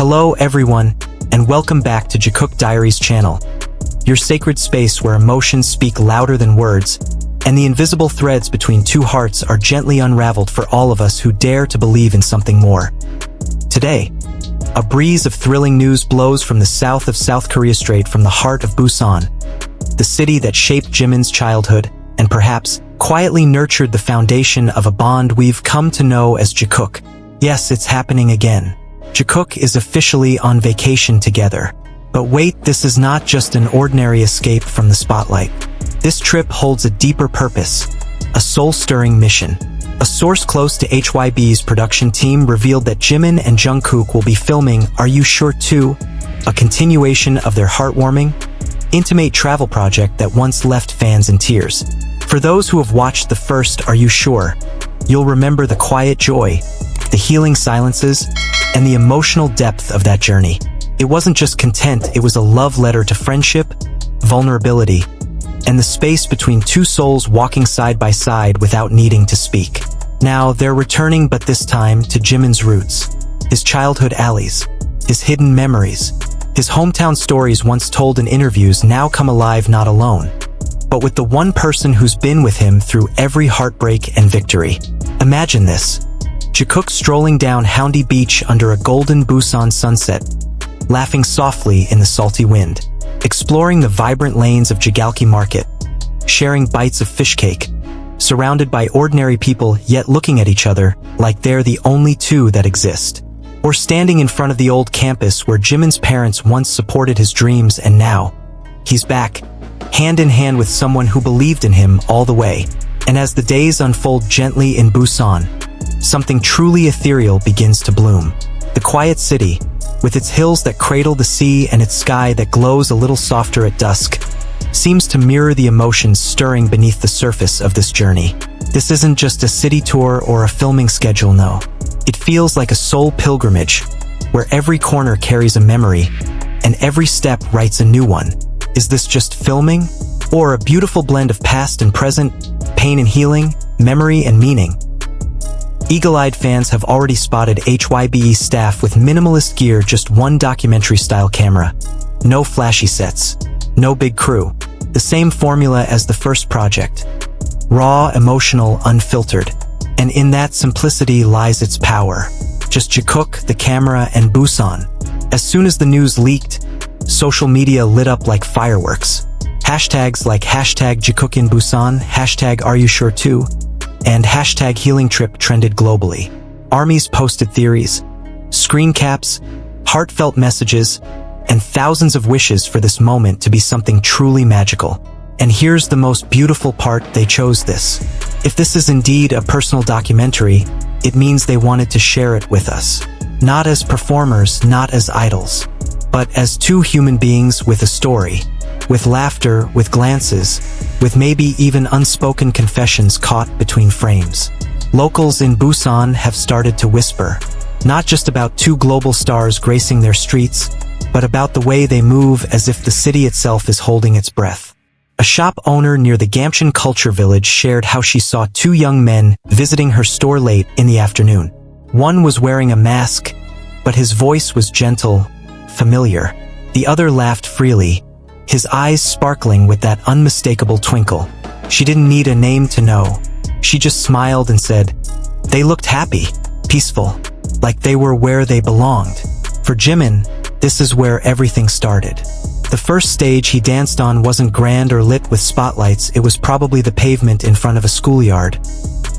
Hello everyone, and welcome back to Jikook Diaries Channel, your sacred space where emotions speak louder than words, and the invisible threads between two hearts are gently unraveled for all of us who dare to believe in something more. Today, a breeze of thrilling news blows from the south of South Korea, straight from the heart of Busan, the city that shaped Jimin's childhood and perhaps quietly nurtured the foundation of a bond we've come to know as Jikook. Yes, it's happening again. Jikook is officially on vacation together. But wait, this is not just an ordinary escape from the spotlight. This trip holds a deeper purpose, a soul-stirring mission. A source close to HYB's production team revealed that Jimin and Jungkook will be filming Are You Sure 2, a continuation of their heartwarming, intimate travel project that once left fans in tears. For those who have watched the first Are You Sure, you'll remember the quiet joy, the healing silences, and the emotional depth of that journey. It wasn't just content, it was a love letter to friendship, vulnerability, and the space between two souls walking side by side without needing to speak. Now, they're returning, but this time to Jimin's roots, his childhood alleys, his hidden memories, his hometown stories once told in interviews now come alive not alone, but with the one person who's been with him through every heartbreak and victory. Imagine this. Jikook strolling down Haeundae Beach under a golden Busan sunset, laughing softly in the salty wind, exploring the vibrant lanes of Jigalki Market, sharing bites of fishcake, surrounded by ordinary people yet looking at each other like they're the only two that exist. Or standing in front of the old campus where Jimin's parents once supported his dreams, and now he's back, hand in hand with someone who believed in him all the way. And as the days unfold gently in Busan, something truly ethereal begins to bloom. The quiet city, with its hills that cradle the sea and its sky that glows a little softer at dusk, seems to mirror the emotions stirring beneath the surface of this journey. This isn't just a city tour or a filming schedule, no. It feels like a soul pilgrimage, where every corner carries a memory, and every step writes a new one. Is this just filming? Or a beautiful blend of past and present, pain and healing, memory and meaning? Eagle-eyed fans have already spotted HYBE staff with minimalist gear, just one documentary-style camera. No flashy sets. No big crew. The same formula as the first project. Raw, emotional, unfiltered. And in that simplicity lies its power. Just Jikook, the camera, and Busan. As soon as the news leaked, social media lit up like fireworks. Hashtags like hashtag Jikook in Busan, hashtag Are You Sure 2, and hashtag Healing Trip trended globally. Armies posted theories, screen caps, heartfelt messages, and thousands of wishes for this moment to be something truly magical. And here's the most beautiful part, they chose this. If this is indeed a personal documentary, it means they wanted to share it with us. Not as performers, not as idols, but as two human beings with a story. With laughter, with glances, with maybe even unspoken confessions caught between frames. Locals in Busan have started to whisper, not just about two global stars gracing their streets, but about the way they move as if the city itself is holding its breath. A shop owner near the Gamcheon Culture Village shared how she saw two young men visiting her store late in the afternoon. One was wearing a mask, but his voice was gentle, familiar. The other laughed freely, his eyes sparkling with that unmistakable twinkle. She didn't need a name to know. She just smiled and said, they looked happy, peaceful, like they were where they belonged. For Jimin, this is where everything started. The first stage he danced on wasn't grand or lit with spotlights, it was probably the pavement in front of a schoolyard,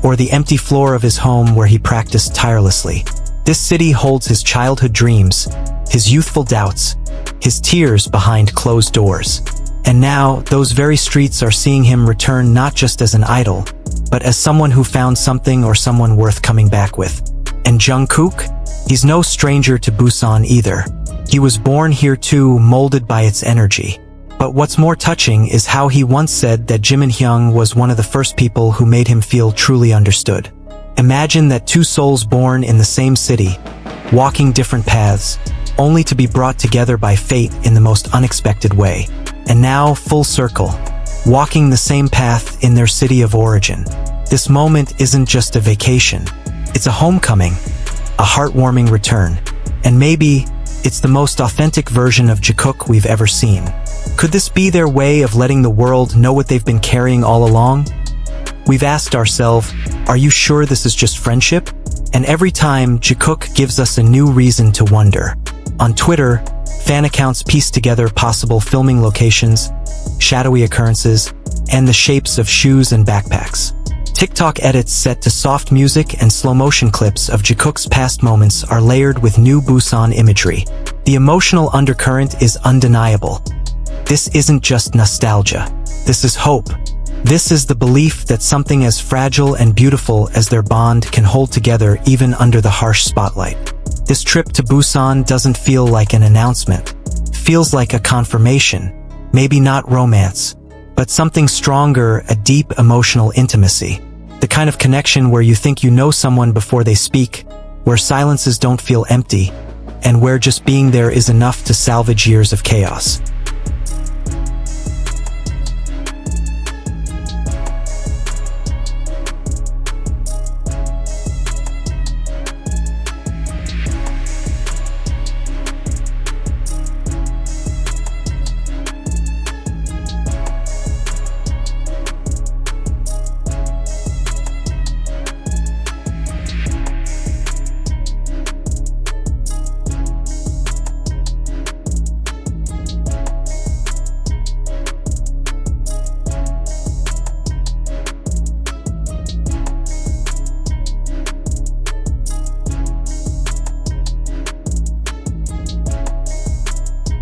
or the empty floor of his home where he practiced tirelessly. This city holds his childhood dreams, his youthful doubts, his tears behind closed doors. And now, those very streets are seeing him return not just as an idol, but as someone who found something or someone worth coming back with. And Jungkook? He's no stranger to Busan either. He was born here too, molded by its energy. But what's more touching is how he once said that Jimin Hyung was one of the first people who made him feel truly understood. Imagine that two souls born in the same city, walking different paths, only to be brought together by fate in the most unexpected way. And now, full circle, walking the same path in their city of origin. This moment isn't just a vacation. It's a homecoming, a heartwarming return, and maybe, It's the most authentic version of Jikook we've ever seen. Could this be their way of letting the world know what they've been carrying all along? We've asked ourselves, are you sure this is just friendship? And every time, Jikook gives us a new reason to wonder. On Twitter, fan accounts piece together possible filming locations, shadowy occurrences, and the shapes of shoes and backpacks. TikTok edits set to soft music and slow-motion clips of Jikook's past moments are layered with new Busan imagery. The emotional undercurrent is undeniable. This isn't just nostalgia. This is hope. This is the belief that something as fragile and beautiful as their bond can hold together even under the harsh spotlight. This trip to Busan doesn't feel like an announcement. It feels like a confirmation. Maybe not romance, but something stronger, a deep emotional intimacy. The kind of connection where you think you know someone before they speak, where silences don't feel empty, and where just being there is enough to salvage years of chaos.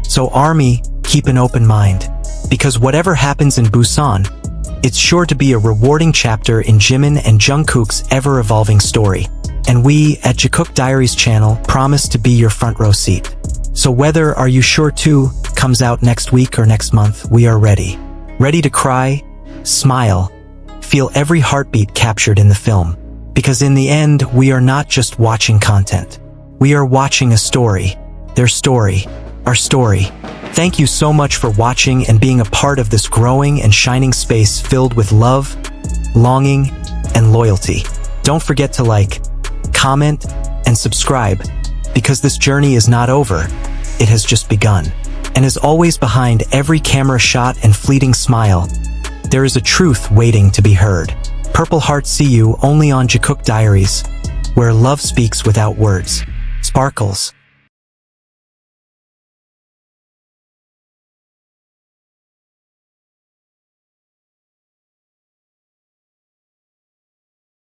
So Army, keep an open mind. Because whatever happens in Busan, it's sure to be a rewarding chapter in Jimin and Jungkook's ever-evolving story. And we, at Jikook Diaries Channel, promise to be your front row seat. So whether Are You Sure 2 comes out next week or next month, we are ready. Ready to cry, smile, feel every heartbeat captured in the film. Because in the end, we are not just watching content. We are watching a story. Their story. Our story. Thank you so much for watching and being a part of this growing and shining space filled with love, longing, and loyalty. Don't forget to like, comment, and subscribe, because this journey is not over. It has just begun. And as always, behind every camera shot and fleeting smile, there is a truth waiting to be heard. Purple Heart, see you only on Jikook Diaries, where love speaks without words. Sparkles.